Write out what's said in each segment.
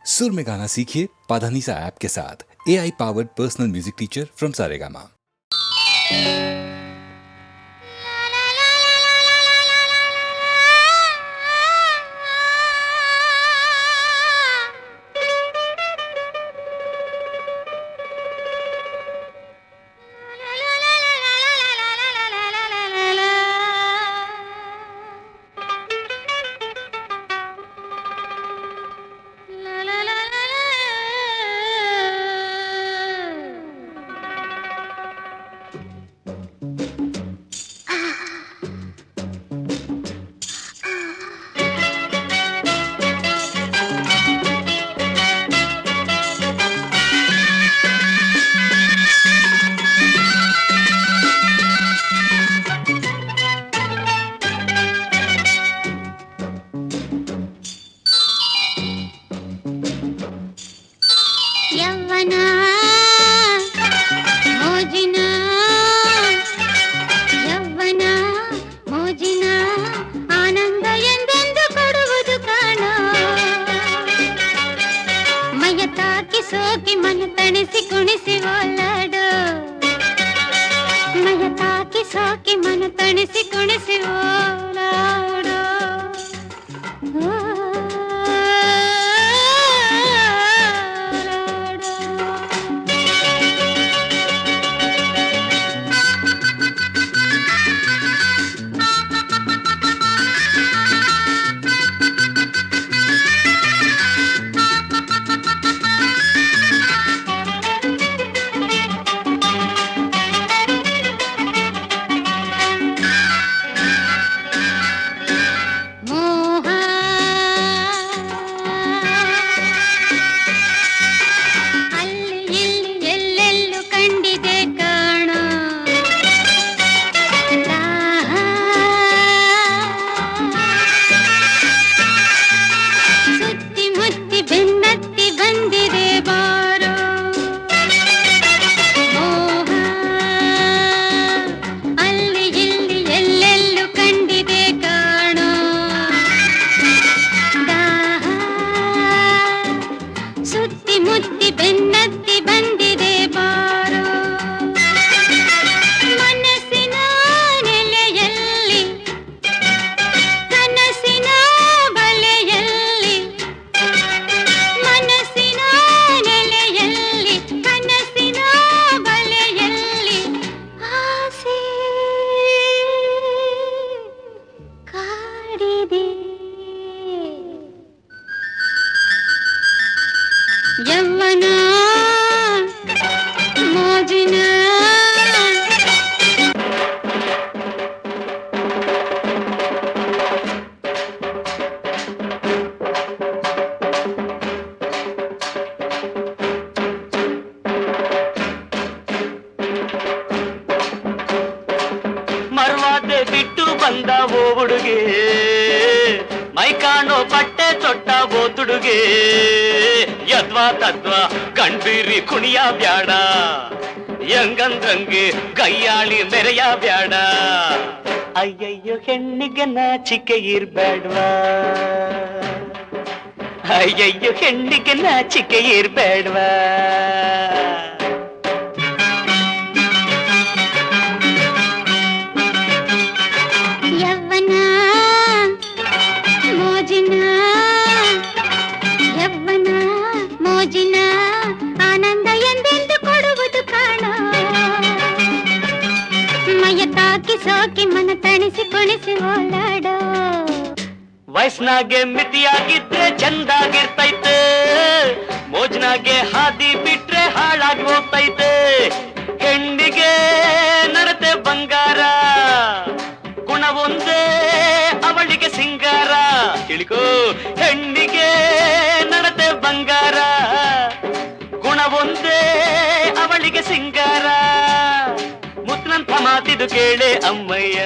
सुर में गाना सीखिए पाधानीसा ऐप के साथ। AI powered personal music teacher from Saregama. ಯವ್ವನ ಮೋಜಿನ ಯವ್ವನ ಮೋಜಿನ ಆನಂದ ಎಂದೆಂದು ಕೊಡುವುದು ಕಾಣ ಮೈಯ ತಾಕಿ ಸೋಕಿ ಮನ ತಣಿಸಿ ಕುಣಿಸಿ ಓಲಾಡು ಮೈಯ ತಾಕಿ ಸೋಕಿ ಮನ ತಣಿಸಿ ಕುಣಿಸಿ ಓಲಾಡು ಮುತ್ತಿ ಬೆನ್ನತ್ತಿ ಬಂದಿದೆ ಬಾರೋ ಮನಸ್ಸಿನ ನೆಲೆಯಲ್ಲಿ ಕನಸಿನ ಬಲೆಯಲ್ಲಿ ಮನಸ್ಸಿನ ನೆಲೆಯಲ್ಲಿ ಕನಸಿನ ಬಲೆಯಲ್ಲಿ ಆಸೆ ಕಾಡಿದೆ ಯವ್ವನ ಮೋಜಿನ ಮರವಾದೆ ಬಿಟ್ಟು ಬಂದ ಓ ಹುಡುಗೆ ಮೈ ಕಾಣೋ ಬಟ್ಟೆ ತೊಟ್ಟ ಓ ತುಡುಗೆ ಯದ್ವಾ ತದ್ವಾ ಕಣ್ಬೀರಿ ಕುಣಿಯ ಬ್ಯಾಡ ಹೆಂಗಂದ್ರಂಗೆ ಕೈಯಾಳಿ ಮೆರೆಯ ಬ್ಯಾಡ ಅಯ್ಯಯ್ಯೋ ಹೆಣ್ಣಿಗೆ ನಾಚಿಕೆ ಇರ್ಬೇಡ್ವಾ ಅಯ್ಯಯ್ಯೋ ಹೆಣ್ಣಿಗೆ ನಾಚಿಕೆ ಇರ್ಬೇಡ್ವಾ ಯವ್ವನ ಮೋಜಿನ ಯವ್ವನ ಮೋಜಿನ ಆನಂದ ಎಂದೆಂದು ಕೊಡುವುದು ಕಾಣ ಮೈಯ ತಾಕಿ ಸೋಕಿ ಮನ ತಣಿಸಿ ಕುಣಿಸಿ ಓಲಾಡೋ ವಯಸ್ಸಿನಾಗೆ ಮಿತಿಯಾಗಿದ್ರೆ ಚಂದಾಗಿರ್ತೈತೆ ಮೋಜ್ನಾಗೆ ಹಾದಿ ಬಿಟ್ರೆ ಹಾಳಾಗಿ ಹೋಗ್ತೈತೆ ಹೆಣ್ಣಿಗೆ ನಡತೆ ಬಂಗಾರ ಗುಣ ಒಂದೇ ಅವಳಿಗೆ ಸಿಂಗಾರ ತಿಳ್ಕೋ ಹೆಣ್ಣಿಗೆ ನಡತೆ ಬಂಗಾರ ಗುಣ ಒಂದೇ ಅವಳಿಗೆ ಸಿಂಗಾರ ಮುತ್ತಿನಂಥ ಮಾತಿದು ಕೇಳೆ ಅಮ್ಮಯ್ಯ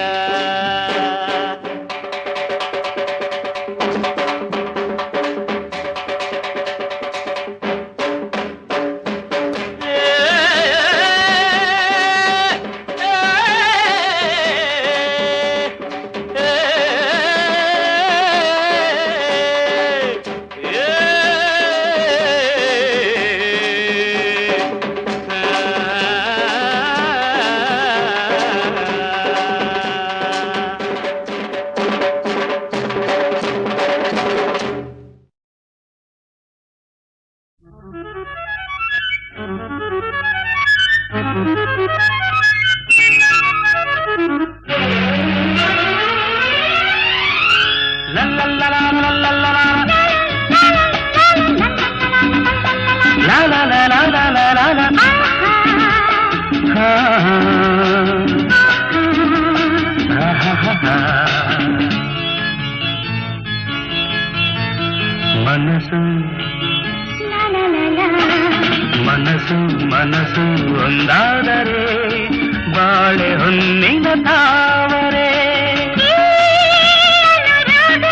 ಮನಸ್ಸು ಲಾ ಲಾ ಲಾ ಲಾ. ಮನಸ್ಸು ಮನಸ್ಸು ಒಂದಾದರೆ ಬಾಳೆ ಹೊನ್ನಿನ ತಾವರೆ. ಈ ಅನುರಾಗ,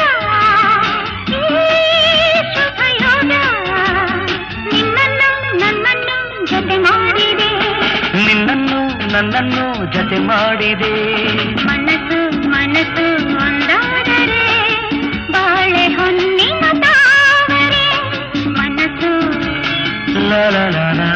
ಈ ಶುಭಯೋಗ, ನಿನ್ನನ್ನು ನನ್ನನ್ನು ಜೊತೆ ಮಾಡಿದೆ. ನಿನ್ನನ್ನು ನನ್ನನ್ನು ಜೊತೆ ಮಾಡಿದೆ. ಮನಸ್ಸು ಮನಸ್ಸು ಒಂದಾದರೆ ಬಾಳೆ ಹೊನ್ನಿನ ತಾವರೆ. ಮನಸ್ಸು ಲಾ ಲಾ ಲಾ ಲಾ.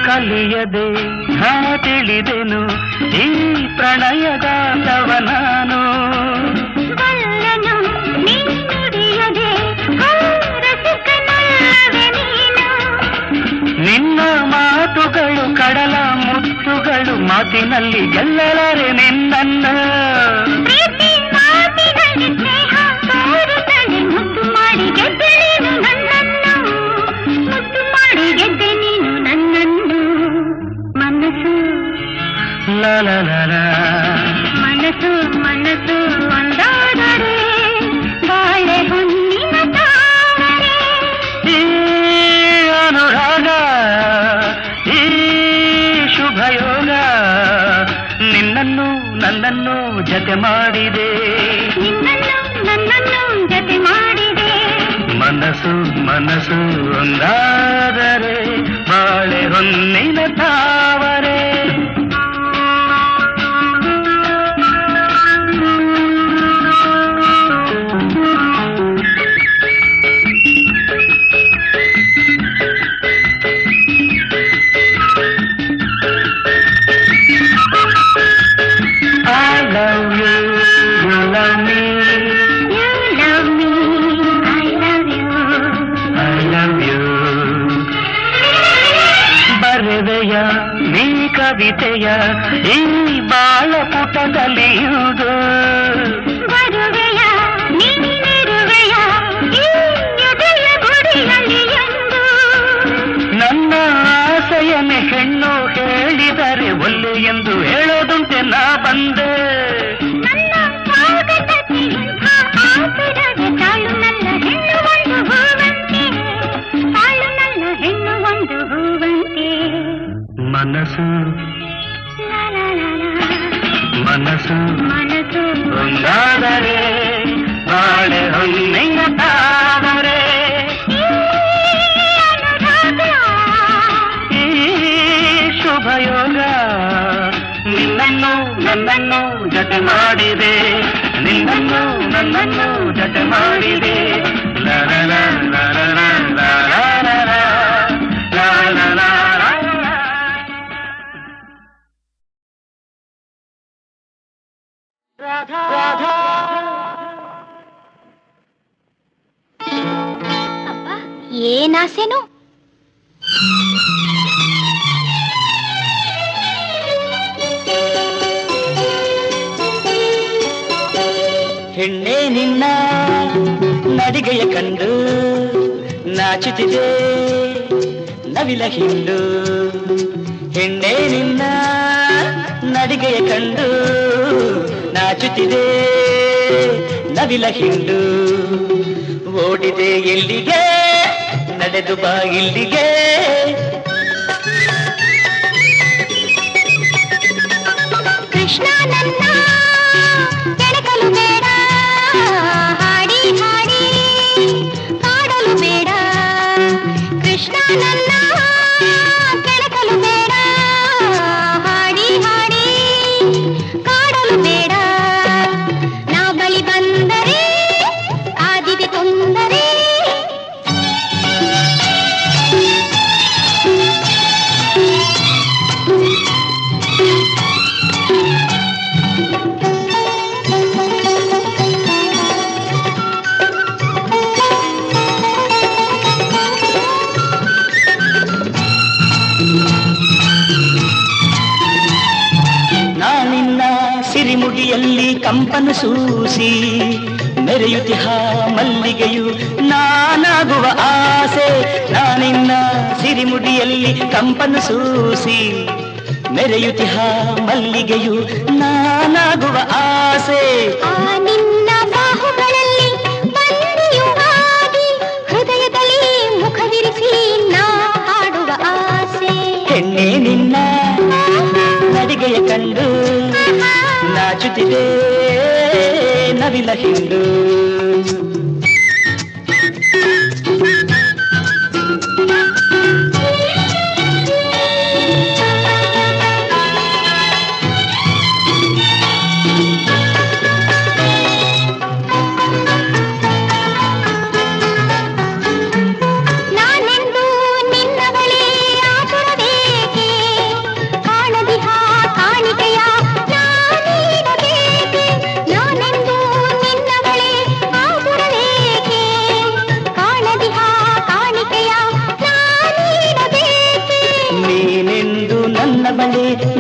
ಕಲಿಯದೆ ನಾ ತಿಳಿದೆನು ಈ ಪ್ರಣಯಗಾತವ ನಾನು. ಬಲ್ಲನು ನೀ ನುಡಿಯದೆ ರಸಿಕನಲ್ಲವೆ ನೀನು. ನಿನ್ನ ಮಾತುಗಳು ಕಡಲ ಮುತ್ತುಗಳು, ಮಾತಿನಲ್ಲಿ ಗೆಲ್ಲಲಾರೆ ನಿನ್ನನ್ನು. ಪ್ರೀತಿ ಮಾತಿನಲ್ಲಿ ಸ್ನೇಹ ತೋರುತ್ತಲೇ ಮುದ್ದು ಮಾಡಿ ಗೆದ್ದೆ ನೀನು ನನ್ನನ್ನು. ಮುದ್ದು ಮಾಡಿ ಗೆದ್ದೆ ನೀನು ನನ್ನನ್ನು. ಮನಸ್ಸು ಲಾ ಲಾ ಲಾ ಲಾ. ಮನಸ್ಸು ಮನಸ್ಸು ಒಂದಾದರೆ ಬಾಳೆ ಹೊನ್ನಿನ ತಾವರೆ. ಈ ಅನುರಾಗ, ಈ ಶುಭಯೋಗ, ನಿನ್ನನ್ನು ನನ್ನನ್ನು ಜೊತೆ ಮಾಡಿದೆ. ನಿನ್ನನ್ನು ನನ್ನನ್ನು ಜೊತೆ ಮಾಡಿದೆ. ಮನಸ್ಸು ಮನಸ್ಸು ಒಂದಾದರೆ ಬಾಳೆ ಹೊನ್ನಿನ ತಾವರೆ. I love you, you love me. You love me, I love you. I love you. ಬರೆವೆಯ ನೀ ಕವಿತೆಯ ಈ ಬಾಳ ಪುಟದಲ್ಲಿಯುವುದು. ಬರುವೆಯ ನೀನಿರುವೆಯ ಈ ಎದೆಯ ಗುಡಿಯಲ್ಲಿ ಎಂದು. ನನ್ನ ಆಸೆಯನ್ನೇ ಹೆಣ್ಣು ಹೇಳಿದರೆ ಒಲ್ಲೆ ಎಂದು ಹೇಳೋದುಂಟೆ ನಾ ಬಂದೆ. ನನ್ನ ಸ್ವಾಗತಕ್ಕೆ ಇಂಥ ಆತುರವೇ. ತಾಳು ನನ್ನ ಹೆಣ್ಣು ಒಂದು ಹೂವಂತೆ. ತಾಳು ನನ್ನ ಹೆಣ್ಣು ಒಂದು ಹೂವಂತೆ. ಮನಸ್ಸು ಲಾ ಲಾ ಲಾ ಲಾ. ಮನಸ್ಸು ಮನಸ್ಸು ಒಂದಾದರೆ ಬಾಳೆ ಹೊನ್ನಿನ ತಾವರೆ. ಈ ಅನುರಾಗ, ಈ ಶುಭಯೋಗ, ನಿನ್ನನ್ನು ನನ್ನನ್ನು ಜೊತೆ ಮಾಡಿದೆ. ನಿನ್ನನ್ನು ನನ್ನನ್ನು ಜೊತೆ ಮಾಡಿದೆ. ಲಾ ಲಾ ಲಾ ಲಾ ಲಾ ಲಾ ಲಾ ಲಾ ಲಾ ಲಾ ಲಾ ಲಾ ಲಾ. ರಾಧಾ ರಾಧಾ. ಅಪ್ಪ ಏನಾಸೆನು. ಹೆಣ್ಣೆ ನಿನ್ನ ನಡಿಗೆಯ ಕಂಡು ನಾಚುತ್ತಿದೆ ನವಿಲ ಹಿಂಡು. ಹೆಣ್ಣೆ ನಿನ್ನ ನಡಿಗೆಯ ಕಂಡು ನಾಚುತ್ತಿದೆ ನವಿಲ ಹಿಂಡು. ಓಡಿದೆ ಎಲ್ಲಿಗೆ ನಡೆದು ಬಾ ಇಲ್ಲಿಗೆ. ಕೃಷ್ಣ ನನ್ನ ಕೆಣಕಲು ಬೇಡ, ಹಾಡಿ ಹಾಡಿ ಕಾಡಲು ಬೇಡ. ಕೃಷ್ಣ ನನ್ನ ಕೆಣಕಲು ಬೇಡ, ಹಾಡಿ ಹಾಡಿ ಕಾಡಲು ಬೇಡ. ನಾ ಬಳಿ ಬಂದರೆ ಆದಿದೆ ತೊಂದರೆ. ಕಂಪನು ಸೂಸಿ ಮೆರೆಯುತಿಹ ಮಲ್ಲಿಗೆಯು ನಾನಾಗುವ ಆಸೆ ನಾನಿನ್ನ ಸಿರಿಮುಡಿಯಲ್ಲಿ ಕಂಪನು ಸೂಸಿ ಮೆರೆಯುತಿಹ ಮಲ್ಲಿಗೆಯು ನಾನಾಗುವ ಆಸೆ ಆ ನಿನ್ನ ಬಾಹುಗಳಲ್ಲಿ ಬಂದಿಯು ಆಗಿ ಹೃದಯದಲ್ಲಿ ಮುಖವಿರಿಸಿ ನಾ ಹಾಡುವ ಆಸೆ ಹೆಣ್ಣೆ ನಿನ್ನ ನಡಿಗೆಯ ಕಂಡು ನಾಚುತ್ತಿದೆ ನವಿಲ ಹಿಂಡು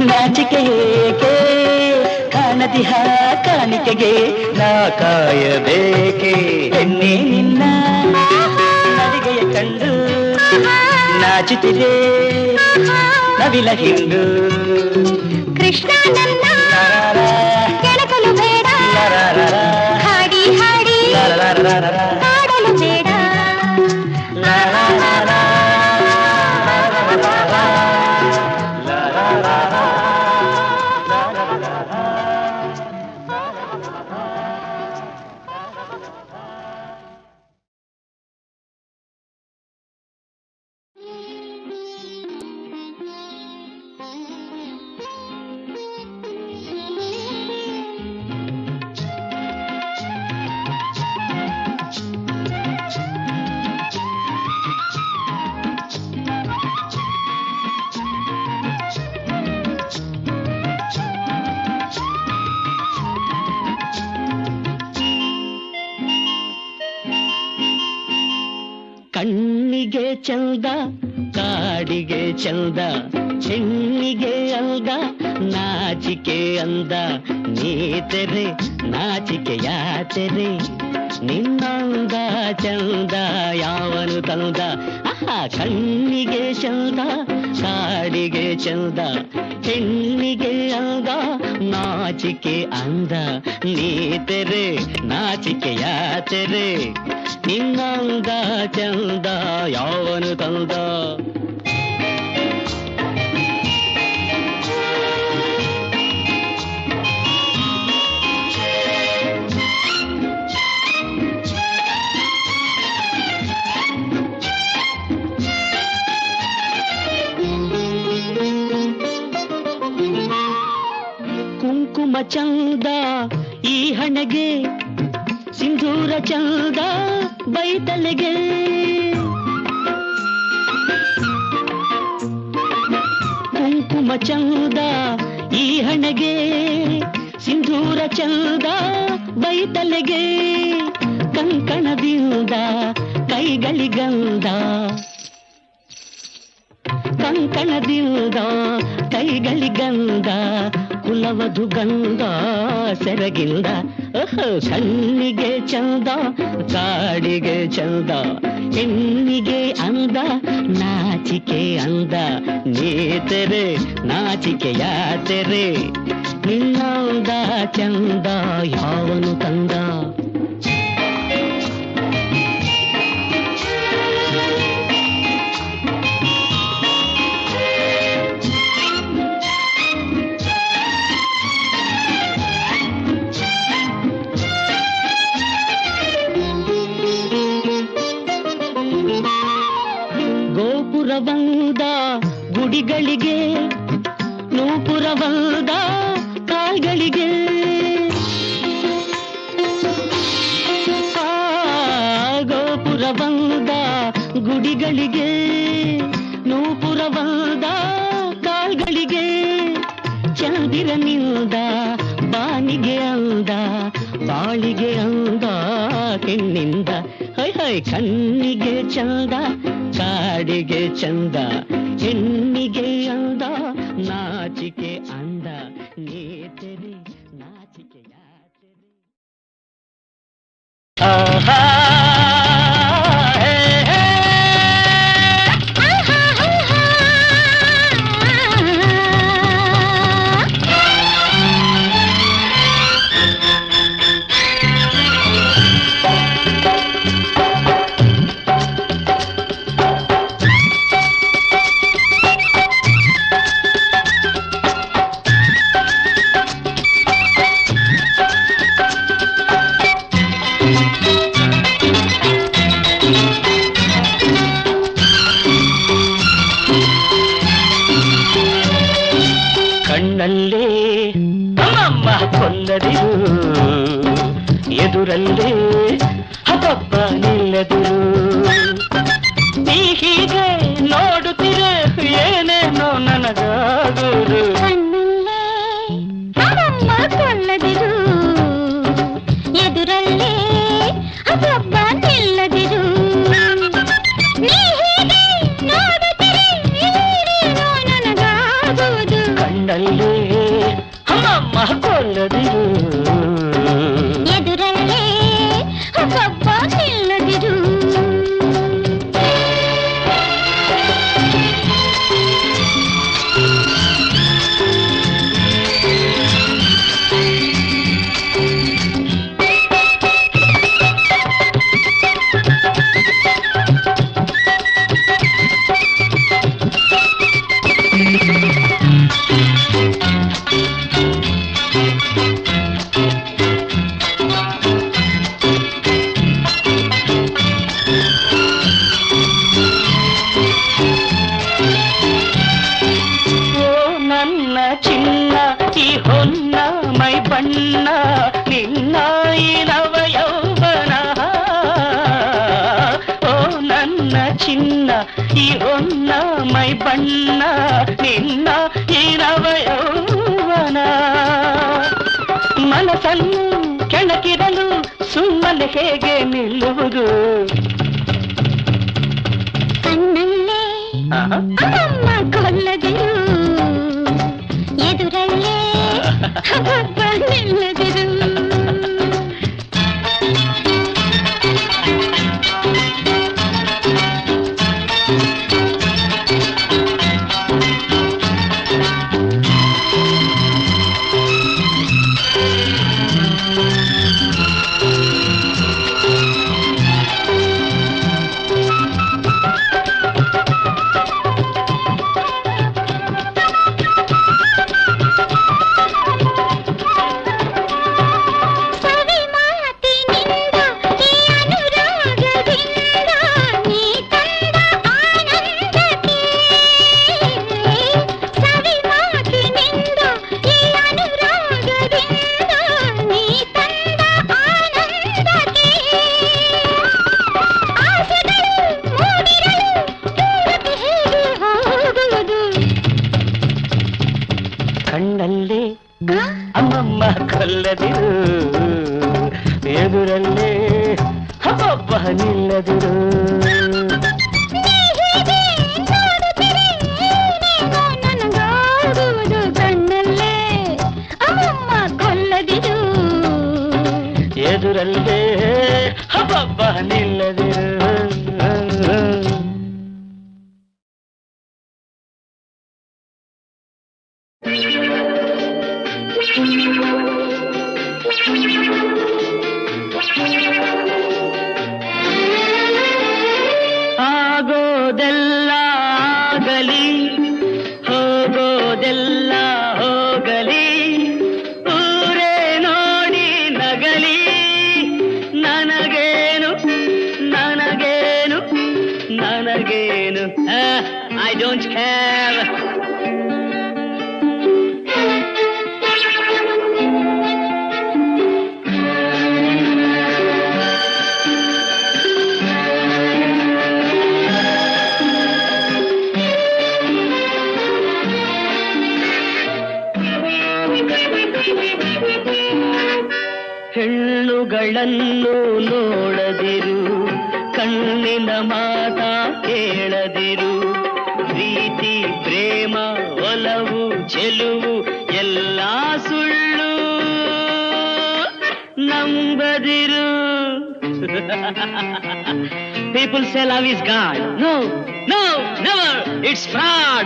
ನಾಚಿಕೆ ಏಕೆ ಕಾಣದಿಹ ಕಾಣಿಕೆಗೆ ನಾ ಕಾಯಬೇಕೆ ಹೆಣ್ಣೆ ನಿನ್ನ ನಡಿಗೆಯ ಕಂಡು ನಾಚುತ್ತಿದೆ ನವಿಲ ಹಿಂಡು ಕೃಷ್ಣ ನನ್ನ ಕೆಣಕಲು ಬೇಡ ಹಾಡಿ ಹಾಡಿ ಹಾಡಲು ಬೇಡ ಕಣ್ಣಿಗೆ ಚಂದ ಕಾಡಿಗೆ ಚಂದ ಹೆಣ್ಣಿಗೆ ಅಂದ ನಾಚಿಕೆ ಅಂದ ನೀ ತೆರೆ ನಾಚಿಕೆಯ ತೆರೆ ನಿನ್ನಂದ ಚಂದ ಯಾವನು ತಂದ ಕಣ್ಣಿಗೆ ಚಂದ ಕಾಡಿಗೆ ಚಂದ ಹೆಣ್ಣಿಗೆ ಅಂದ ನಾಚಿಕೆ ಅಂದ ನೀ ತೆರೆ ನಾಚಿಕೆಯ ತೆರೆ ನಿನ್ನಂದ ಚಂದ ಯಾವನು ತಂದ ಕುಂಕುಮ ಚಂದ ಈ ಹಣೆಗೆ ಸಿಂಧೂರ ಚಂದ ಬೈತಲೆಗೆ ಕುಂಕುಮ ಚಂದ ಈ ಹಣೆಗೆ ಸಿಂಧೂರ ಚಂದ ಬೈತಲೆಗೆ ಕಂಕಣದಿಂದ ಕೈಗಳಿಗಂದ ಕಂಕಣದಿಂದ ಕೈಗಳಿಗಂದ ಕುಲವಧು ಗಂಧ ಸೆರಗಿಂದ ಕಣ್ಣಿಗೆ ಚಂದ ಕಾಡಿಗೆ ಚಂದ ಹೆಣ್ಣಿಗೆ ಅಂದ ನಾಚಿಕೆ ಅಂದ ನೀ ತೆರೆ ನಾಚಿಕೆಯ ತೆರೆ ನಿನ್ನಂದ ಚಂದ ಯಾವನು ತಂದ ಗೋಪುರವಂದ ಗುಡಿಗಳಿಗೆ ನೂಪುರವಂದ ಕಾಲ್ಗಳಿಗೆ ಗೋಪುರವಂದ ಗುಡಿಗಳಿಗೆ ನೂಪುರವಂದ ಕಾಲ್ಗಳಿಗೆ ಚಂದಿರನಿಂದ ಬಾನಿಗೆ ಅಂದ ಬಾಳಿಗೆ ಅಂದ ಹೆಣ್ಣಿಂದ ಹೈ ಹೈ ಕಣ್ಣಿಗೆ ಚಂದ ಕಾಡಿಗೆ ಚಂದ ಹೆಣ್ಣಿಗೆ ಅಂದ ನಾಚಿಕೆ ಅಂದ ನೀ ತೆರೆ ನಾಚಿಕೆಯ ಆಹಾ ಹೇ, ಹೇ. ಕಣ್ಣಲ್ಲೇ ಅಮ್ಮಮ್ಮ ಕೊಲ್ಲದಿರು, ಎದುರಲ್ಲೇ ಹಬ್ಬಬ್ಬ ನಿಲ್ಲದಿರು. ನೀ ಹೀಗೆ ನೋಡುತ್ತಿರೆ ಏನೇನೋ ನನಗಾಗುವುದು. ಕಣ್ಣಲ್ಲೇ ಅಮ್ಮಮ್ಮ ಕೊಲ್ಲದಿರು, ಎದುರಲ್ಲೇ ಹಬ್ಬ ನಿಲ್ಲದಿರು. ನೀ ಹೀಗೆ ನೋಡುತ್ತಿರೆ ಏನೇನೋ ನನಗಾಗುವುದು. ಕಣ್ಣಲ್ಲೇ ಅಮ್ಮಮ್ಮ ಕೊಲ್ಲದಿರು, ಎದುರಲ್ಲೇ ಹಬ್ಬ ನಿಲ್ಲದಿರು. ಬಣ್ಣ ನಿನ್ನ ಈ ನವ ಯೌವನ. ಓ ನನ್ನ ಚಿನ್ನ ಈ ಹೊನ್ನ ಮೈ ಬಣ್ಣ ನಿನ್ನ ಈ ನವ ಯೌವನ. ಮನಸ್ಸನ್ನು ಕೆಣಕಿರಲು ಸುಮ್ಮನೆ ಹೇಗೆ ನಿಲ್ಲುವುದು. ಕಣ್ಣಲ್ಲೇ ಅಮ್ಮ ಕೊಲ್ಲದಿರು, ಎದುರಲ್ಲೇ ಹಬ್ಬ ನಿಲ್ಲದಿರು. ಕಣ್ಣಲ್ಲೇ ಅಮ್ಮಮ್ಮ ಕೊಲ್ಲದಿರು, ಎದುರಲ್ಲೇ ಹಬ್ಬ ನಿಲ್ಲದಿರು. ಕಣ್ಣಲ್ಲೇ ಅಮ್ಮಮ್ಮ ಕೊಲ್ಲದಿರು, ಎದುರಲ್ಲೇ ಹಬ್ಬ ನಿಲ್ಲದಿರು. ಆಗೋದೆಲ್ಲ ಆಗಲಿ, ಹೋಗೋದೆಲ್ಲ ಹೋಗಲಿ, ಊರೇ ನೋಡಿ ನಗಲಿ, ನನಗೇನು ನನಗೇನು ನನಗೇನು. I don't care. ಹೆಣ್ಣುಗಳನ್ನು ನೋಡದಿರು, ಕಣ್ಣಿನ ಮಾತ ಕೇಳದಿರು, ಪ್ರೀತಿ ಪ್ರೇಮ ಒಲವು ಚೆಲುವು ಎಲ್ಲ ಸುಳ್ಳು, ನಂಬದಿರು People say love is God. No, no, never. It's fraud.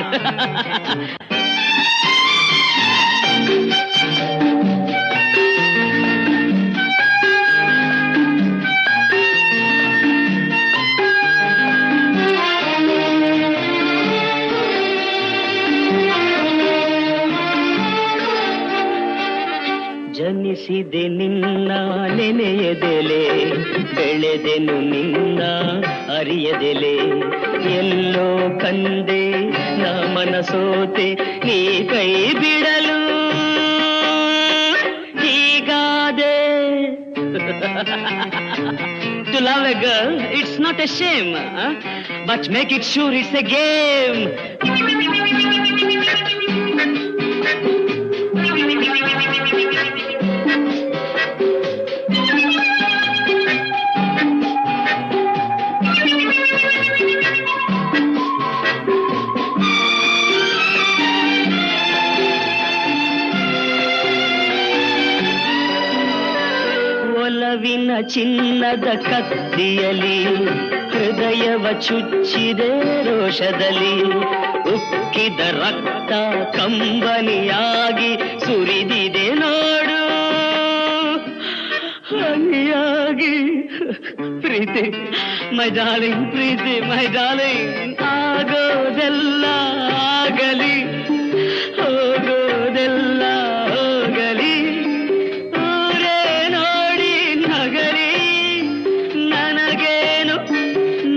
ಜನಿಸಿದೆ ನಿನ್ನ ನೆನೆಯದೆಲೆ, ಬೆಳೆದೆನು ನಿನ್ನ ಅರಿಯದೆಲೆ. ಎಲ್ಲೋ ಕಂದೆ ನಾ ಮನಸೋತೆ, ನೀ ಕೈ ಬಿಡಲು ಹೀಗಾದೆ. To love a girl, it's not a shame, but make it sure it's a game. ಒಲವಿನ ಚಿನ್ನದ ಕತ್ತಿಯಲಿ ಹೃದಯವ ಚುಚ್ಚಿದೆ ರೋಷದಲ್ಲಿ. ಉಕ್ಕಿದ ರಕ್ತ ಕಂಬನಿಯಾಗಿ ಸುರಿದಿದೆ ನೋಡು ಹನಿಯಾಗಿ. ಪ್ರೀತಿ my darling, Preethi my darling. ಆಗೋದೆಲ್ಲ ಆಗಲಿ, ಹೋಗೋದೆಲ್ಲ ಹೋಗಲಿ. ಊರೇ ನೋಡಿ ನಗಲಿ, ನನಗೇನು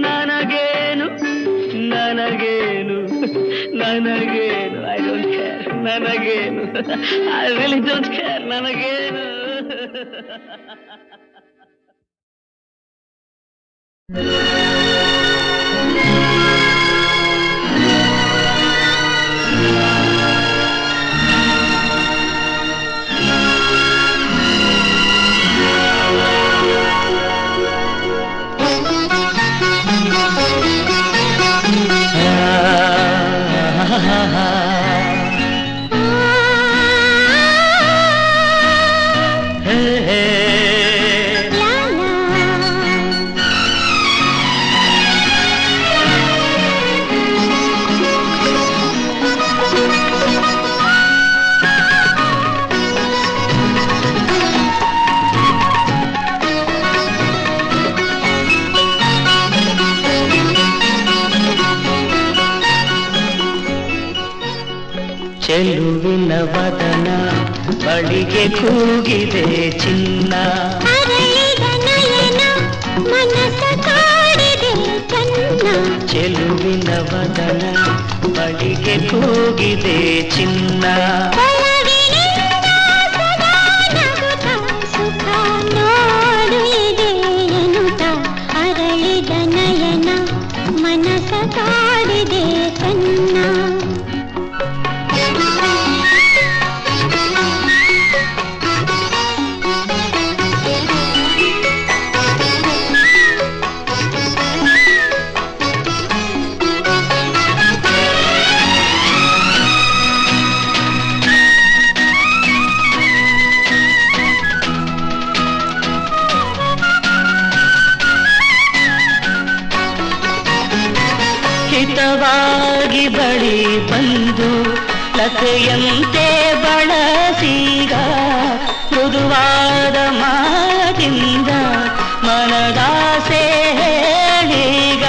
ನನಗೇನು ನನಗೇನು ನನಗೇನು. ಐ ಡೋಂಟ್ ಕೇರ್, ನನಗೇನು. ಐ ರಿಯಲಿ ಡೋಂಟ್ ಕೇರ್, ನನಗೇನು. ಚೆಲುವಿನ ವದನ ಬಳಿಗೆ ಕೂಗಿದೆ ಚಿನ್ನ. ಚೆಲುವಿನ ವದನ ಬಳಿಗೆ ಕೂಗಿದೆ ಚಿನ್ನ. ಅರಳಿದ ನಯನ ಮನಸ ಕಾಡಿದೆ ಕನ್ನ. ಹಿತವಾಗಿ ಬಳಿ ಬಂದು ಲತೆಯಂತೆ ಬಳಸೀಗ, ಮೃದುವಾದ ಮಾತಿಂದ ಮನದಾಸೆ ಹೇಳೀಗ.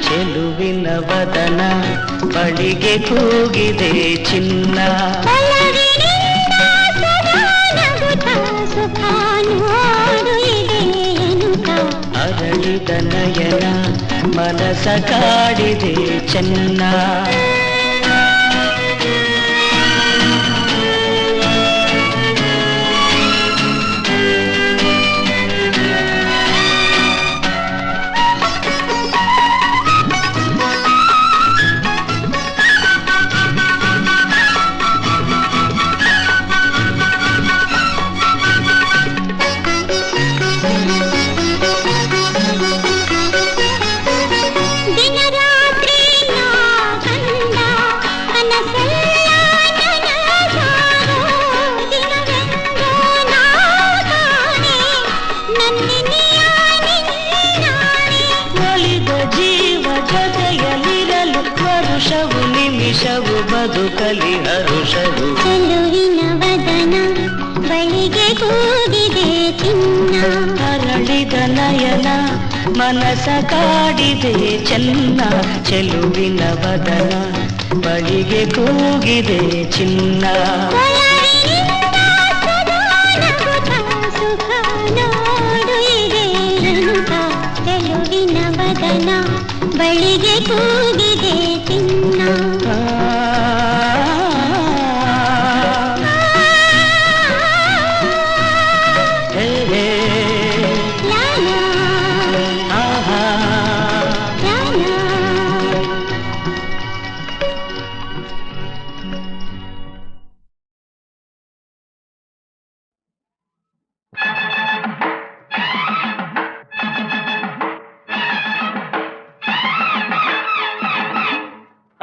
ಚೆಲುವಿನ ವದನ ಬಳಿಗೆ ಕೂಗಿದೆ ಚಿನ್ನ. ಅರಳಿದ ನಯನ ಮನಸ ಕಾಡಿದೆ ಚೆನ್ನ. ದಿನರಾತ್ರಿ ನಾ ಕಂಡ ಬಳಿಗೆ ಕೂಗಿದೆ ಚಿನ್ನ. ಅರಳಿದ ನಯನ ಮನಸ ಕಾಡಿದೆ ಚೆನ್ನ, ಚೆಲುವಿನ ಬದನ ಬಳಿಗೆ ಕೂಗಿದೆ ಚಿನ್ನ. ಕೊಳಲಿನಿಂದ ಸದಾ ನಗುತ್ತಾ ಸುಖ ನೋಡು ಇದೆ ಅಂತ, ಚೆಲುವಿನ ಬದನ ಬಳಿಗೆ ಕೂಗಿದೆ ಚಿನ್ನ.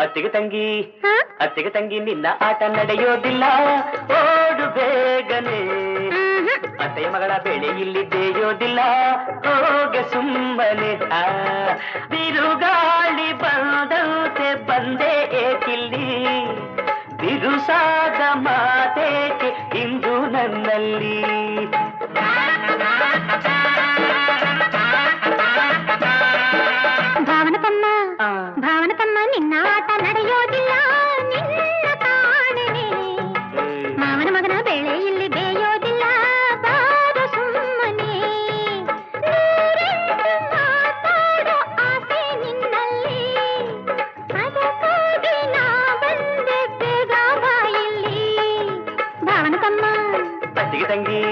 ಅತ್ತಿಗೆ ತಂಗಿ ಅತ್ತಿಗೆ ತಂಗಿ ನಿನ್ನ ಆಟ ನಡೆಯೋದಿಲ್ಲ, ಓಡು ಬೇಗನೆ. ಅತ್ತೆಯ ಮಗಳ ಬೆಳೆ ಇಲ್ಲಿ ಬೇಯೋದಿಲ್ಲ, ಹೋಗೆ ಸುಮ್ಮನೆ. ಬಿರುಗಾಳಿ ಬಂದಂತೆ ಬಂದೆ ಏಕಿಲ್ಲಿ, ಬಿರುಸಾದ ಮಾತೇಕೆ ಇಂದು ನನ್ನಲ್ಲಿ. ಭಾವನತಮ್ಮ ಭಾವನತಮ್ಮ ನಿನ್ನ ಆಟ ನಡೆಯೋದಿಲ್ಲ, ನಿನ್ನ ಕಾಣನೆ. ಮಾವನ ಮಗನ ಬೆಳೆ ಇಲ್ಲಿ ಬೇಯೋದಿಲ್ಲ, ಬಾರು ಸುಮ್ಮನೆ. ನೂರೆಂಟು ಮಾತಾಡೋ ಆಸೆ ನಿನ್ನಲ್ಲಿ, ಅದಕ್ಕಾಗಿ ನಾ ಬಂದೆ ಬೇಗ ಬಾಯಲ್ಲಿ. ಭಾವನತಮ್ಮ ಅತ್ತಿಗೆ ತಂಗಿ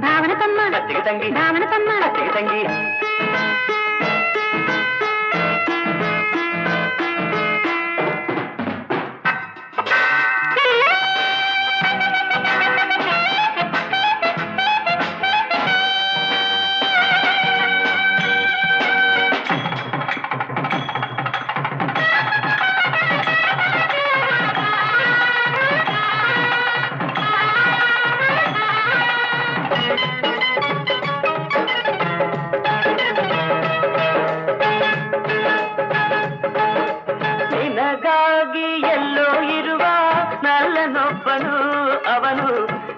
ಭಾವನತಮ್ಮ ಅತ್ತಿಗೆ ತಂಗಿ ಭಾವನತಮ್ಮ ಅತ್ತಿಗೆ ತಂಗಿ. ಅವನು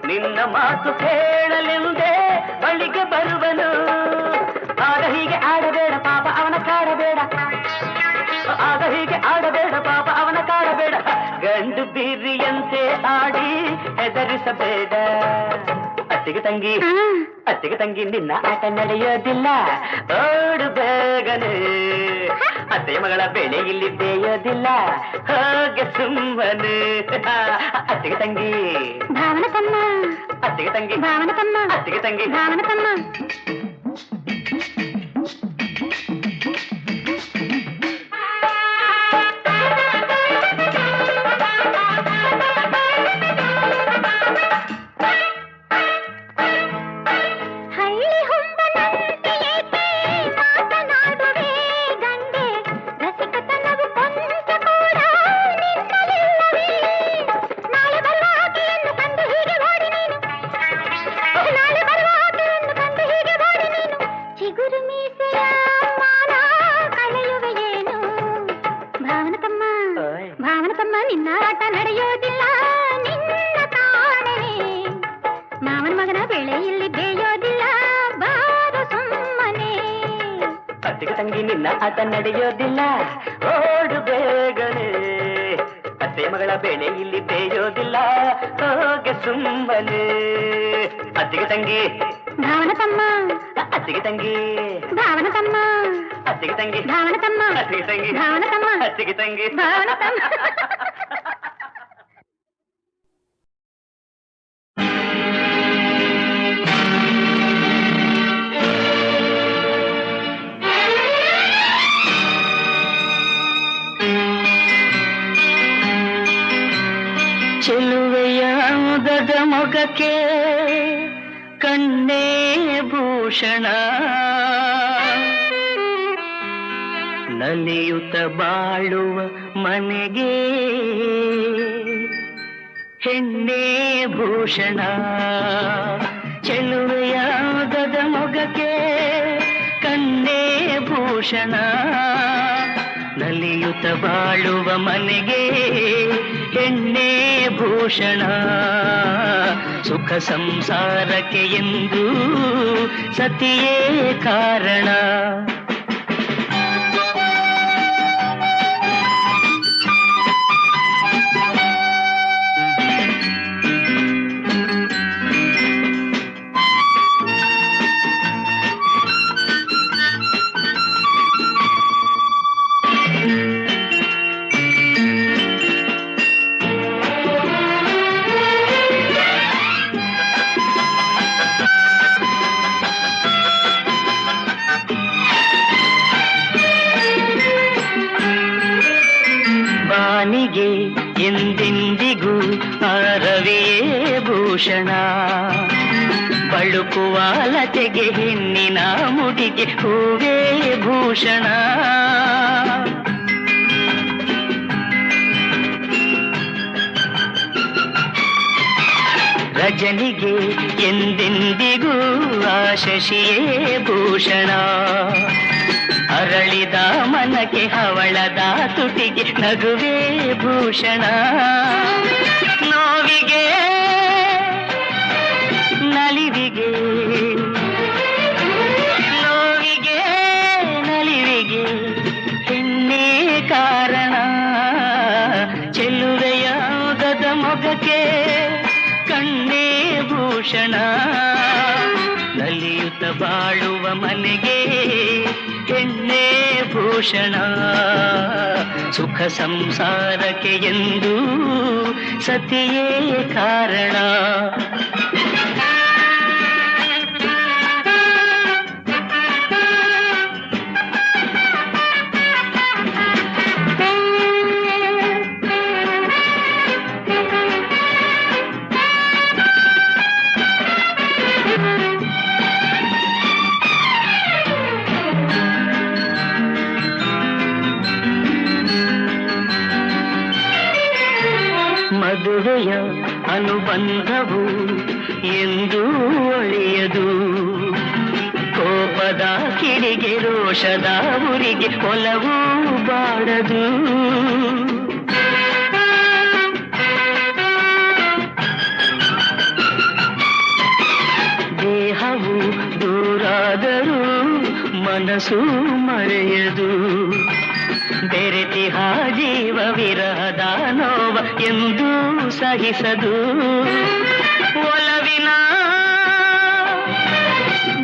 ನಿನ್ನ ಮಾತು ಕೇಳಲೆಂದೇ ಬಳಿಗೆ ಬರುವನು. ಆಗ ಹೀಗೆ ಆಡಬೇಡ ಪಾಪ ಅವನ ಕಾಡಬೇಡ, ಆಗ ಹೀಗೆ ಆಡಬೇಡ ಪಾಪ ಅವನ ಕಾಡಬೇಡ. ಗಂಡು ಬೀರಿಯಂತೆ ಆಡಿ ಹೆದರಿಸಬೇಡ. ಅತ್ತಿಗೆ ತಂಗಿ ಅತ್ತಿಗೆ ತಂಗಿ ನಿನ್ನ ಆಟ ನಡೆಯೋದಿಲ್ಲ, ಓಡು ಬೇಗನೆ. ಅತ್ತೆಯ ಮಗಳ ಬೆಳೆ ಇಲ್ಲಿ ಬೇಯೋದಿಲ್ಲ, ಹೋಗೆ ಸುಮ್ಮನೆ. ಅತ್ತಿಗೆ ತಂಗಿ ಭಾವನತಮ್ಮ ಅತ್ತಿಗೆ ತಂಗಿ ಭಾವನತಮ್ಮ ಅತ್ತಿಗೆ ತಂಗಿ ಭಾವನತಮ್ಮ. ಭಾವನತಮ್ಮ ನಿನ್ನ ಆಟ ನಡೆಯೋದಿಲ್ಲ, ನಿನ್ನ ಕಾಣನೆ. ಮಾವನ ಮಗನ ಬೆಳೆ ಇಲ್ಲಿ ಬೇಯೋದಿಲ್ಲ, ಬಾರು ಸುಮ್ಮನೆ. ಅತ್ತಿಗೆ ತಂಗಿ ನಿನ್ನ ಆಟ ನಡೆಯೋದಿಲ್ಲ, ಓಡು ಬೇಗನೆ. ಅತ್ತೆಯ ಮಗಳ ಬೆಳೆ ಇಲ್ಲಿ ಬೇಯೋದಿಲ್ಲ, ಹೋಗೆ ಸುಮ್ಮನೆ. ಅತ್ತಿಗೆ ತಂಗಿ ಭಾವನತಮ್ಮ ಅತ್ತಿಗೆ ತಂಗಿ ಭಾವನತಮ್ಮ ಅತ್ತಿಗೆ ತಂಗಿ ಭಾವನತಮ್ಮ ಅತ್ತಿಗೆ ತಂಗಿ ಭಾವನತಮ್ಮ ಅತ್ತಿಗೆ ತಂಗಿ ಭಾವನತಮ್ಮ. ಚೆಲುವೆಯ ಅಂದದ ಮೊಗಕ್ಕೆ ಕಣ್ಣೇ ಭೂಷಣ, ನಲಿಯುತ್ತ ಬಾಳುವ ಮನೆಗೆ ಹೆಣ್ಣೆ ಭೂಷಣ. ಚೆಲುವೆಯ ಅಂದದ ಮೊಗಕ್ಕೆ ಕಣ್ಣೇ ಭೂಷಣ, ನಲಿಯುತ್ತ ಬಾಳುವ ಮನೆಗೆ ಹೆಣ್ಣೆ ಭೂಷಣ, ಸುಖ ಸಂಸಾರಕ್ಕೆ ಎಂದು ಸತಿಯೇ ಕಾರಣ. ಬಾನಿಗೆ ಎಂದೆಂದಿಗೂ ರವಿಯೇ ಭೂಷಣ, ಬಳುಕುವ ಲತೆಗೆ ಹೆಣ್ಣಿನ ಮುಡಿಗೆ ಹೂವೇ ಭೂಷಣ. ರಜನಿಗೆ ಎಂದೆಂದಿಗೂ ಶಶಿಯೇ ಭೂಷಣ, ಅರಳಿದ ಮನಕ್ಕೆ ಹವಳದ ತುಟಿಗೆ ನಗುವೇ ಭೂಷಣ. ನೋವಿಗೆ ನಲಿವಿಗೆ, ನೋವಿಗೆ ನಲಿವಿಗೆ ಹೆಣ್ಣೇ ಕಾರಣ, ಚೆಲುವೆಯಾಗದ ಮೊಗಕ್ಕೆ ಕಣ್ಣೇ ಭೂಷಣ. ನಲಿಯುತ್ತ ಬಾಳುವ ಮನೆಗೆ ಹೆಣ್ಣೇ ಭೂಷಣ, ಸುಖ ಸಂಸಾರಕ್ಕೆ ಎಂದು ಸತಿಯೇ ಕಾರಣ. ಮದುವೆಯ ಅನುಬಂಧವು ಎಂದು ಒಳೆಯದು, ಕೋಪದ ಕಿಡಿಗೆ ರೋಷದ ಉರಿಗೆ ಒಲವು ಬಾಡದು. ದೇಹವು ದೂರಾದರೂ ಮನಸ್ಸು ಮರೆಯದು, ಬೆರೆತಿಹ ಜೀವ ವಿರಹದ ನೋವ ಎಂದು ಸಹಿಸದು. ಒಲವಿನ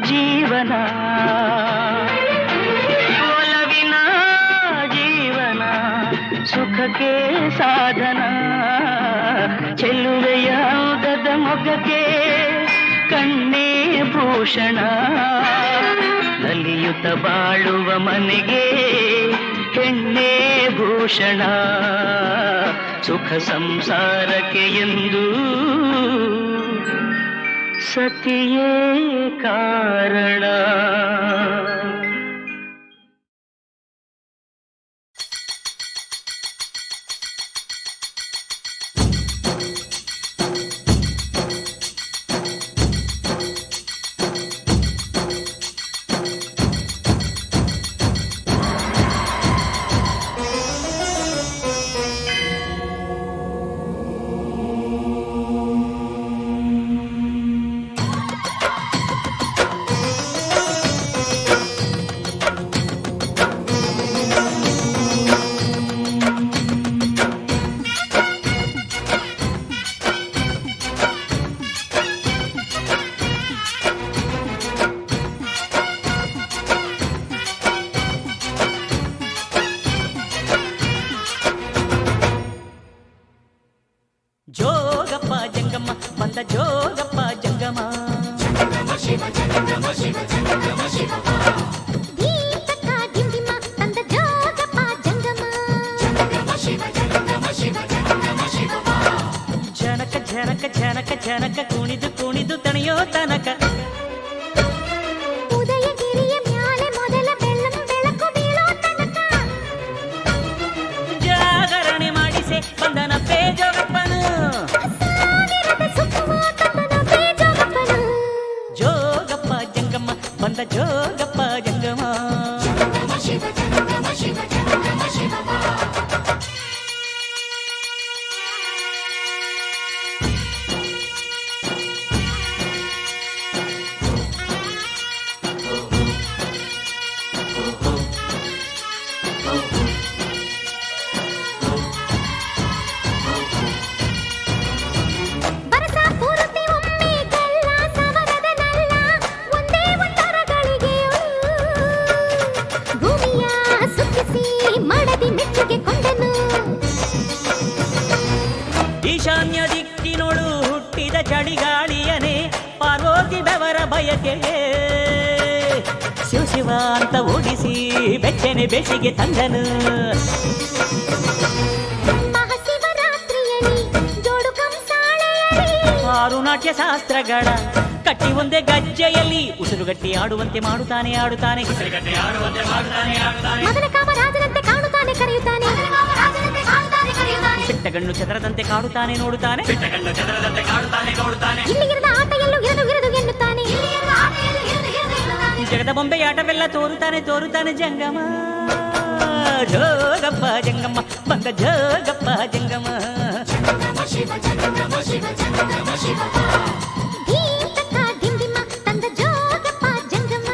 ಜೀವನ, ಒಲವಿನ ಜೀವನ ಸುಖಕ್ಕೆ ಸಾಧನ, ಚೆಲುವೆಯಾಗದ ಮೊಗಕ್ಕೆ ಕಣ್ಣೇ ಭೂಷಣ. ನಲಿಯುತ್ತ ಬಾಳುವ ಮನೆಗೆ ಹೆಣ್ಣೇ ಭೂಷಣ, ಸುಖ ಸಂಸಾರಕ್ಕೆ ಎಂದು ಸತಿಯೇ ಕಾರಣ. ಜೋಗಪ್ಪ ಜಂಗಮ ಬಂದ ಜೋಗಪ್ಪ ಜಂಗಮ, ಜಂಗಮ ಶಿವ ಜಂಗಮ ಶಿವ ಜಂಗಮ ಶಿವ. ದೀಪಕ ದಿಂಡಿಮ ತಂದ ಜೋಗಪ್ಪ ಜಂಗಮ, ಜಂಗಮ ಶಿವ ಜಂಗಮ ಶಿವ ಜಂಗಮ ಶಿವ. ಜನಕ ಜನಕ ಜನಕ ಜನಕ ಕುಣಿದು ಕುಣಿದು ತಣಿಯೋ ತನಕ, ಉದಯಗಿರಿಯ ಮ್ಯಾಲೆ ಮೊದಲ ಬೆಳ್ಳಂ ಬೆಳಕು ಬೀಳೋ ತನಕ, ಜಾಗರಣೆ ಮಾಡಿಸೆ ಬಂದನ ಪೇ ಜೋಗಪ್ಪನು, ಸಾವಿರದ ಸುಖವ ತಂದನ ಪೇ ಜೋಗಪ್ಪನು. ಜೋಗಪ್ಪ ಜಂಗಮ ಬಂದ ಜೋಗಪ್ಪ ಜಂಗಮ, ಜಂಗಮ ಶಿವ ಜಂಗಮ ಶಿವ ಜಂಗಮ ಶಿವ. ಬಯಸಿದವರ ಬಯಕೆಗೆ ಶಿವ ಶಿವ ಅಂತ ಓಡಿಸಿ ಬೆಚ್ಚನೆ ಬೇಸಿಗೆ ತಂದನು. ಮಹಾಶಿವರಾತ್ರಿಯಲ್ಲಿ ಜೋಡು ಕಂಸಾಳೆಯಲ್ಲಿ ಆರು ನಾಟ್ಯ ಶಾಸ್ತ್ರಗಳ ಕಟ್ಟಿ ಒಂದೇ ಗಜ್ಜೆಯಲ್ಲಿ ಉಸಿರುಗಟ್ಟಿ ಆಡುವಂತೆ ಮಾಡುತ್ತಾನೆ ಆಡುತ್ತಾನೆ. ಮದನ ಕಾಮರಾಜನಂತೆ ಕಾಣುತ್ತಾನೆ ಕರೆಯುತ್ತಾನೆ. ಬೆಟ್ಟಗಣ್ಣು ಚದರದಂತೆ ಕಾಡುತ್ತಾನೆ ನೋಡುತ್ತಾನೆ. ಇಲ್ಲಿಗಿರದ ಆಟ ಎಲ್ಲೂ ಇರದು ಇರದು ಎನ್ನುತ್ತಾನೆ. ಜಗದ ಬೊಂಬೆ ಆಟವೆಲ್ಲ ತೋರುತ್ತಾನೆ ಜಂಗಮ. ಜೋಗಪ್ಪ ಜಂಗಮ್ಮ ಬಂದ ಜೋಗಪ್ಪ ಜಂಗಮ. ಧೀಂತಕ್ಕ ದಿಂಡಿಮ ತಂದ ಜೋಗಪ್ಪ ಜಂಗಮ.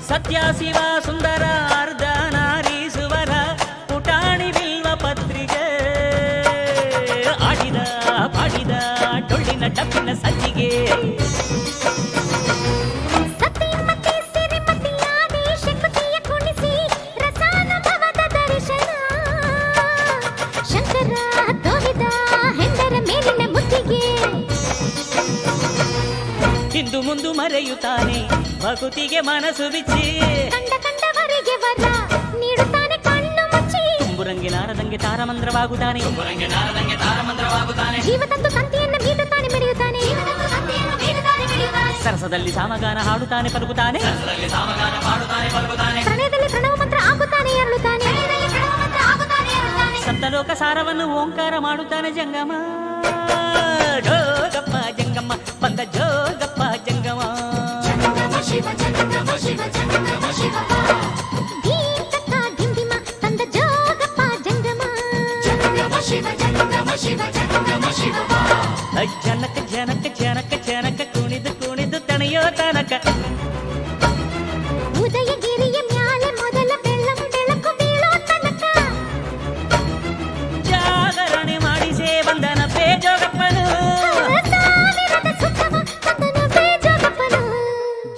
ಸತ್ಯ ಶಿವ ಸುಂದರ ಅರ್ಧ ನಾರೀಸುವರ ಪುಟಾಣಿ ಬಿಲ್ವ ಪತ್ರಿಕೆ ಆಡಿದ ಪಾಡಿದ ಟೊಳ್ಳಿನ ಡಬ್ಬಿನ ಸಜ್ಜಿಗೆ. ಸತಿಮತಿ ಸಿರಿಮತಿಯಾದಿ ಶಕುತಿಯ ಕುಣಿಸಿ ರಸಾನುಭವದ ದರ್ಶನ. ಶಂಕರ ತೋರಿದ ಹೆಂಡರ ಮೇಲಿನ ಮುತ್ತಿಗೆ. ಹಿಂದು ಮುಂದು ಮರೆಯುತ್ತಾನೆ ಭಕುತಿಗೆ ಮನಸ್ಸು ಬಿಚ್ಚಿ. ಕಂಡವರಿಗೆ ವರ ನೀಡುತ್ತಾನೆ ಕಣ್ಣು ಮುಚ್ಚಿ. ತುಂಬುರಂಗಿನಾರದಂಗೆ ತಾರಮಂದ್ರವಾಗುತ್ತಾನೆ. ಜೀವತಂತು ತಂತಿಯನ್ನು ಮೀಟುತ್ತಾನೆ ಮೆರೆಯುತ್ತಾನೆ. ಸರಸದಲ್ಲಿ ಸಾಮಗಾನ ಹಾಡುತ್ತಾನೆ ಪಲುಕುತ್ತಾನೆ. ಪ್ರಣಯದಲ್ಲಿ ಪ್ರಣವ ಮಂತ್ರ ಆಗುತ್ತಾನೆ ಅರಳುತ್ತಾನೆ. ಸಪ್ತಲೋಕ ಸಾರವನ್ನು ಓಂಕಾರ ಮಾಡುತ್ತಾನೆ ಜಂಗಮ. ಜೋಗಪ್ಪ ಜಂಗಮ್ಮ ಬಂದ ಜೋಗಪ್ಪ ಜಂಗಮ. ಧೀಂತಕ್ಕ ದಿಂಡಿಮ ತಂದ ಜೋಗಪ್ಪ ಜಂಗಮ. ಜನಕ ಜನಕ ಜನಕ ಜನಕ ಕುಣಿದು ಕುಣಿದು ತಣಿಯೋ ತನಕ. ಉದಯಗಿರಿಯ ಮ್ಯಾಲೆ ಮೊದಲ ಬೆಳ್ಳಂ ಬೆಳಕು ಬೀಳೋ ತನಕ. ಜಾಗರಣೆ ಮಾಡಿಸೇ ಬಂದನ ಬೇಜೋಗಪ್ಪನು. ಸಾವಿರದ ಸುತ್ತಮ ತಂದನು ಬೇಜೋಗಪ್ಪನು.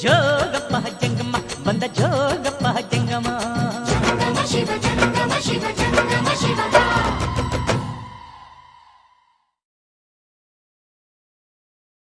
ಜೋಗಪ್ಪ ಜಂಗಮ್ಮ ಬಂದ ಜೋಗಪ್ಪ ಜಂಗಮ. ಶಿವ ಜಂಗಮ ಶಿವ